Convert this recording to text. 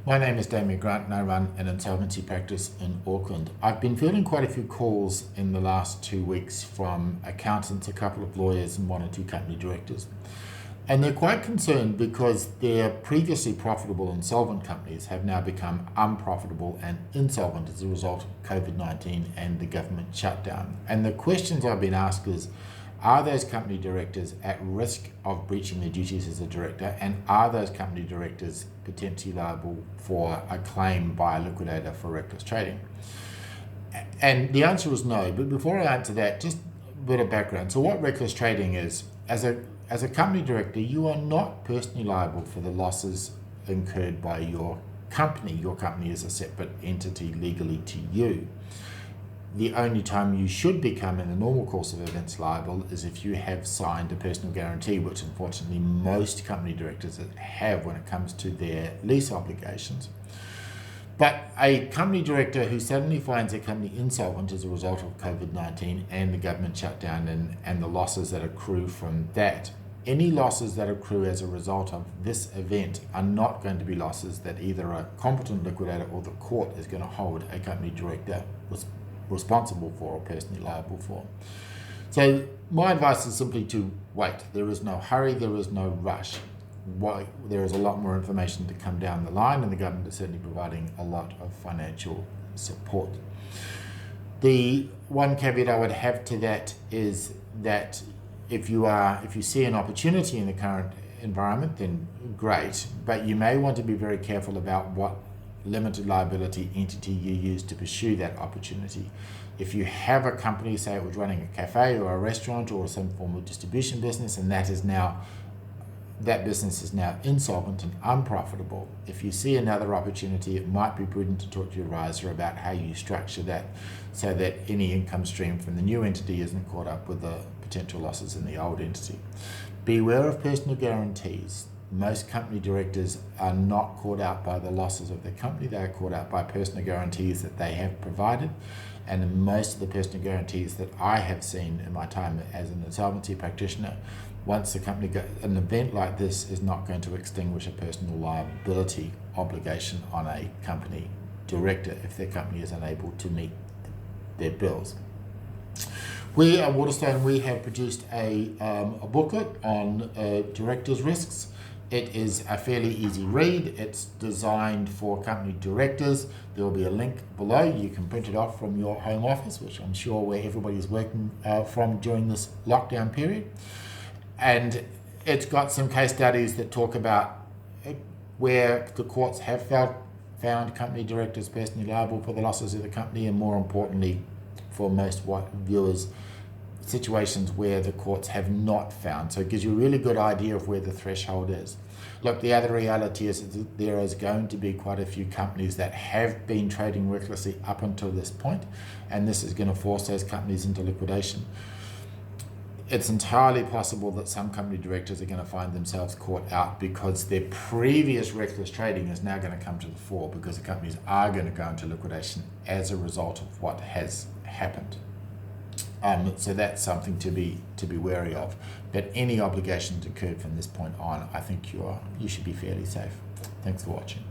My name is Damien Grant and I run an insolvency practice in Auckland. I've been fielding quite a few calls in the last 2 weeks from accountants, a couple of lawyers and 1 or 2 company directors. And they're quite concerned because their previously profitable insolvent companies have now become unprofitable and insolvent as a result of COVID-19 and the government shutdown. And the questions I've been asked is, are those company directors at risk of breaching their duties as a director, and are those company directors potentially liable for a claim by a liquidator for reckless trading? And the answer is no, but before I answer that, just a bit of background. So what reckless trading is, as a company director, you are not personally liable for the losses incurred by your company. Your company is a separate entity legally to you. The only time you should become, in the normal course of events, liable is if you have signed a personal guarantee, which unfortunately most company directors have when it comes to their lease obligations. But a company director who suddenly finds a company insolvent as a result of COVID-19 and the government shutdown and the losses that accrue from that, any losses that accrue as a result of this event are not going to be losses that either a competent liquidator or the court is going to hold a company director responsible for or personally liable for. So my advice is simply to wait. There is no hurry, there is no rush. There is a lot more information to come down the line, and the government is certainly providing a lot of financial support. The one caveat I would have to that is that if you see an opportunity in the current environment, then great, but you may want to be very careful about what limited liability entity you use to pursue that opportunity. If you have a company, say it was running a cafe or a restaurant or some form of distribution business, and that business is now insolvent and unprofitable, if you see another opportunity, it might be prudent to talk to your advisor about how you structure that so that any income stream from the new entity isn't caught up with the potential losses in the old entity. Beware of personal guarantees. Most company directors are not caught out by the losses of their company. They are caught out by personal guarantees that they have provided. And most of the personal guarantees that I have seen in my time as an insolvency practitioner, once an event like this is not going to extinguish a personal liability obligation on a company director if their company is unable to meet their bills. We at Waterstone, we have produced a booklet on directors' risks. It is a fairly easy read. It's designed for company directors. There will be a link below. You can print it off from your home office, which I'm sure where everybody's working from during this lockdown period. And it's got some case studies that talk about where the courts have found company directors personally liable for the losses of the company, and more importantly, for most viewers, situations where the courts have not found. So it gives you a really good idea of where the threshold is. Look, the other reality is that there is going to be quite a few companies that have been trading recklessly up until this point, and this is going to force those companies into liquidation. It's entirely possible that some company directors are going to find themselves caught out because their previous reckless trading is now going to come to the fore, because the companies are going to go into liquidation as a result of what has happened. So that's something to be wary of. But any obligations incurred from this point on, I think you should be fairly safe. Thanks for watching.